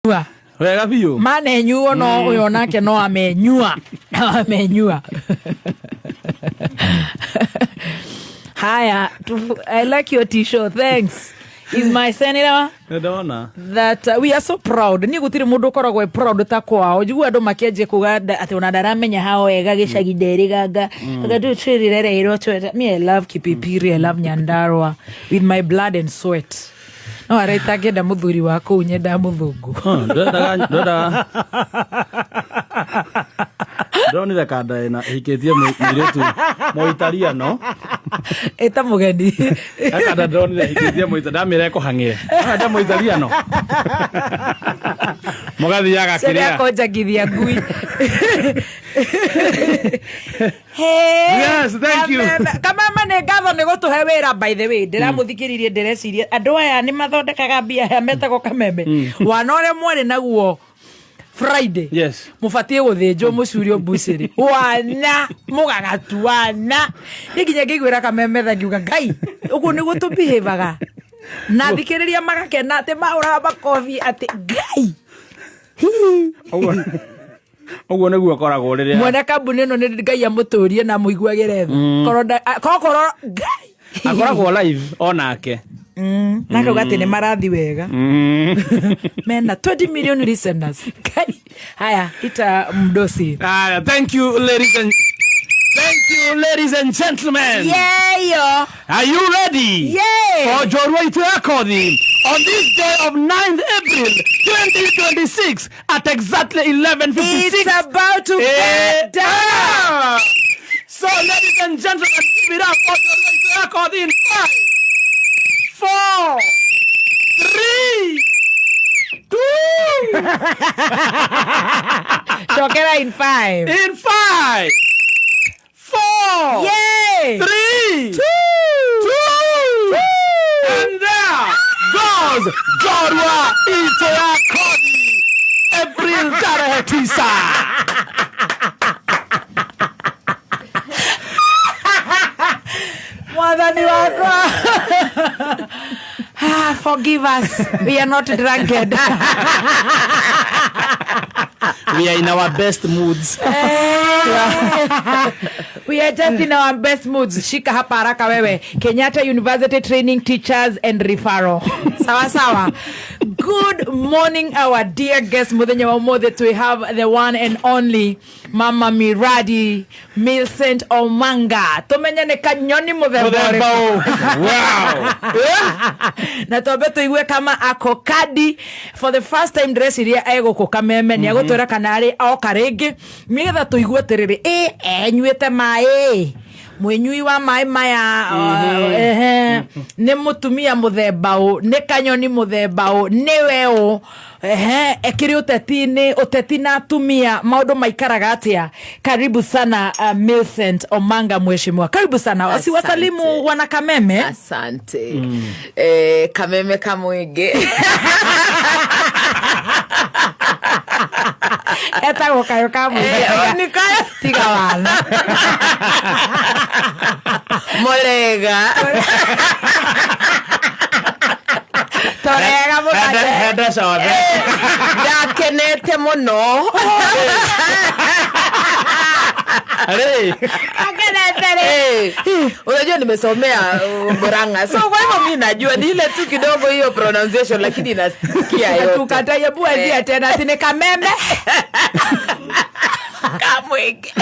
amenyua. Wega biyo. Manenyuo no uyo nake no amenyua. Amenyua. Haya, I like your t-shirt. Thanks. Is my senator that we are so proud. Ni gutiri mundu koragwo proud ta kwao. Jigu andu makienje kuganda ati ona ndaramenya hao ega gicagi nderi ganga. Agatu twirirere iro tweta. Me I love Kipipiri, I love Nyandarua with my blood and sweat. No araita ngenda muthuri wako unyenda muthungu. Ndonire kanda ina hiketie mwiretu mo Italiano eta mugeni akanda ndonire hiketie mo Italiano ndamire ko hangire nda mo Italiano mugathi yaga kiria sera koja githia ngui. Hey, yes, thank you. Kama mane ngatho ni gutuhe wira. By the way, ndiramuthikiririe ndireciria andu aya ni mathondekaga mbia ya metako kameme wanore mwere naguo Friday. Yes. Mufatie guthinjo mucurio buciri. Wana mugagatu wana. Niginya ngigwira kameme tha ngiuga ngai. Ugu ni gutubihevaga. Na thikiriria magakena ati maura bakofi ati ngai. Oguo niguo koragwo riria. Mwene kambuni no ni ngai amuturie na muiguagire tha. Korora ngai. Akoragwo live onake. Naka ugati ni marathi wega. Mena 20 million listeners. Haya, ita mdosi. Thank you ladies and gentlemen. Yeah, yo. Are you ready? Yeah. For Jorwa Ituakodi on this day of 9th April 2026 at exactly 11:56. It's about to get down. So ladies and gentlemen, give it up for Jorwa Ituakodi in 5, 4, 3, 2. Shokera in 5. In 5, 4, yay, 3, 2, and there goes Jorwa Ituakodi April Tarehetisa. Mwadhani wako. Forgive us. We are not drunkard. We are in our best moods. We are just in our best moods. Shika hapa haraka wewe. Kenyatta University Training Teachers and Referral. Sawa sawa. Good morning, our dear guests. Muthenya wa mothe we have the one and only Mama Miradi Millicent Omanga. Tumenyane kanyoni muthembo. Wow. Na tobe tuigue kama akokadi for the first time dress iria ego kokameme ni agutwera kanari o karingi nigetha tuigue tiriri enyuite mai mwenyui wa mai maya ne mutumia muthemba u ne kanyoni muthemba u ne weo ekiri uteti na atumia maundu maikaraga atia. Karibu sana Millicent Omanga mheshimiwa, karibu sana. Wasiwasalimu wana Kameme. Asante. Kameme kamwege. Eta gokayo kamwege. Nikaya tiga wana. Molega. Torega mukaje. Heda sawa. Ndakenete muno. Hey. Unajua nimesomea Murang'a. So kwa hivyo mimi najua ni ile tu kidogo hiyo pronunciation lakini nasikia yote. Tukataye buazia tena tine Kameme. Kamwege.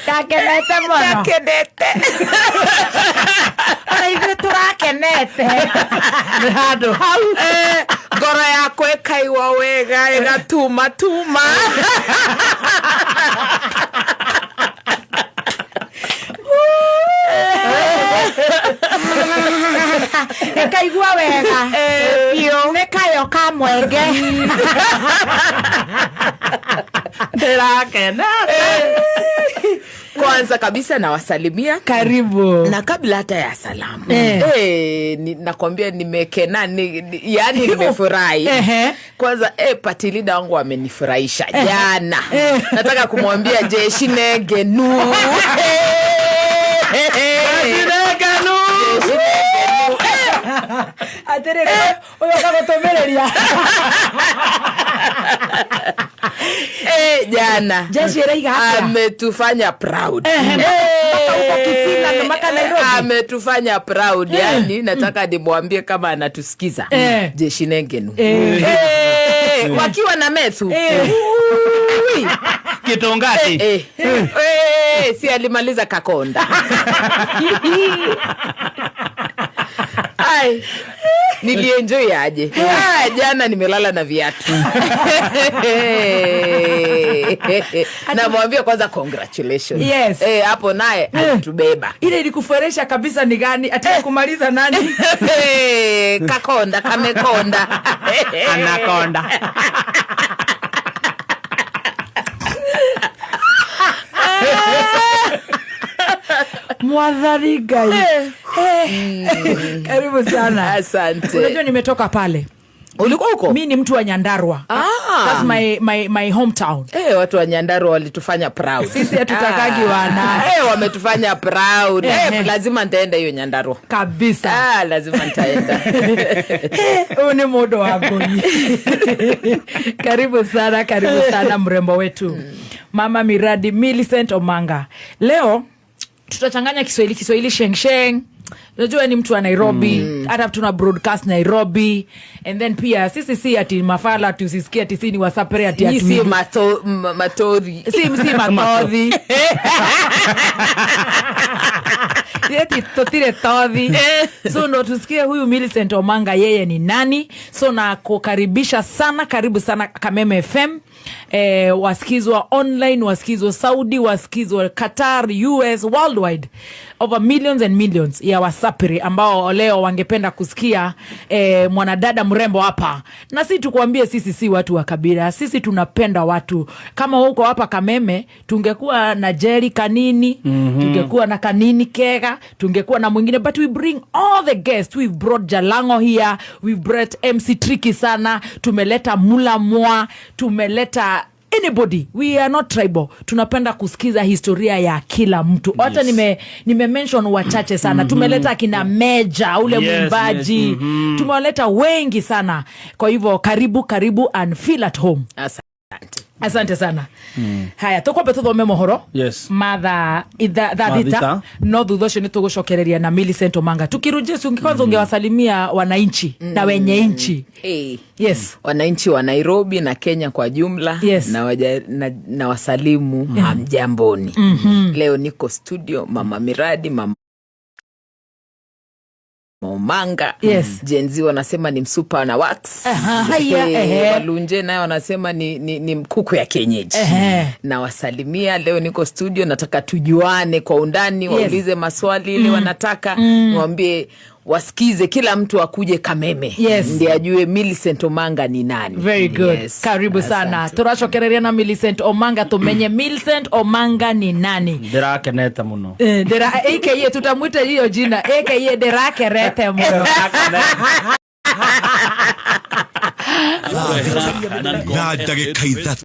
Takenete mono. Takenete. Ora hivi turakenete. Hado. Ngoro yako ikaigua wega igatuma tuma. Ekaigua wega. Nekayo kamwege. Kwanza kabisa nawasalimia. Karibu. Na kabla hata ya salamu. Nakwambia nimekena yani nimefurahi. Kwanza patilida wangu amenifurahisha jana. Nataka kumwambia Jeshi Negenu. Atere oyo kagotomereria. Jana Jeshi reiga hapa ametufanya proud. Ametufanya proud. Yani nataka nimwambie kama anatusikiza. Jeshi Nengenu. Wakiwa na Methu. Kitongati. Si alimaliza Kakonda. Ai, nilienjoy aje. Jana nimelala na viatu. Namwambia kwanza congratulations. Yes. Hapo naye alitubeba. Ile ilikuferesha kabisa ni gani? Ataka kumaliza nani? Kakonda, kamekonda. Anakonda. Mwadhari gai. Karibu sana. Asante. Unajua nimetoka pale. Ulikuwa huko? Mimi ni mtu wa Nyandarua. That's my hometown. Watu wa Nyandarua walitufanya proud. Sisi hatutakagi wana. Wametufanya proud. Lazima nitaenda hiyo Nyandarua. Kabisa. Lazima nitaenda. Une modo wangu. Karibu sana mrembo wetu. Mama Miradi Millicent Omanga. Leo tutachanganya Kiswahili sheng. Unajua ni mtu wa Nairobi, hata tuna broadcast Nairobi, and then pia sisi si ati mafala tusisikie ati sisi ni wasapere ati atu. Si matori. Si matori. Yeti totire todhi. So ndo tusikie huyu Millicent Omanga yeye ni nani. So na kukaribisha sana, karibu sana Kameme FM. Wasikizwa online, wasikizwa Saudi, wasikizwa Qatar, US, worldwide. Over millions and millions ya wasapiri ambao leo wangependa kusikia mwanadada mrembo hapa. Na sisi tukuambie sisi si watu wa kabila. Sisi tunapenda watu. Kama huko hapa Kameme, tungekuwa na Jerry Kanini, tungekuwa na Kanini Kega, tungekuwa na mwingine. But we bring all the guests. We've brought Jalango here. We've brought MC Tricky sana. Tumeleta Mula Mwa. Tumeleta anybody. We are not tribal. Tunapenda kusikiza historia ya kila mtu. Hata nime mention wachache sana. Tumeleta kina Meja, ule mwimbaji. Tumewaleta wengi sana. Kwa hivyo karibu and feel at home. Asante sana. Haya, tukwambe tuthome mohoro. Yes. Matha thita no thuthocio ni tugucokereria na Millicent Omanga. Tukirujia kwanza ungewasalimia wananchi na wenye nchi. Yes. Wananchi wa Nairobi na Kenya kwa jumla. Yes. Na wasalimu hamjamboni. Leo niko studio Mama Miradi, Mama Omanga. Yes. Jenzi wanasema ni msupa na wax. Walunje nayo wanasema ni mkuku ya kienyeji. Na wasalimia leo niko studio, nataka tujuane kwa undani. Waulize maswali ile wanataka. Mwambie wasikize, kila mtu akuje Kameme. Ndiye ajue Millicent Omanga ni nani. Very good. Karibu sana. Turacokereria na Millicent Omanga tumenye Millicent Omanga ni nani. Ndirakenete muno. AKA tutamwita hiyo jina. AKA ndirakenete muno. Na ndagĩka ithatũ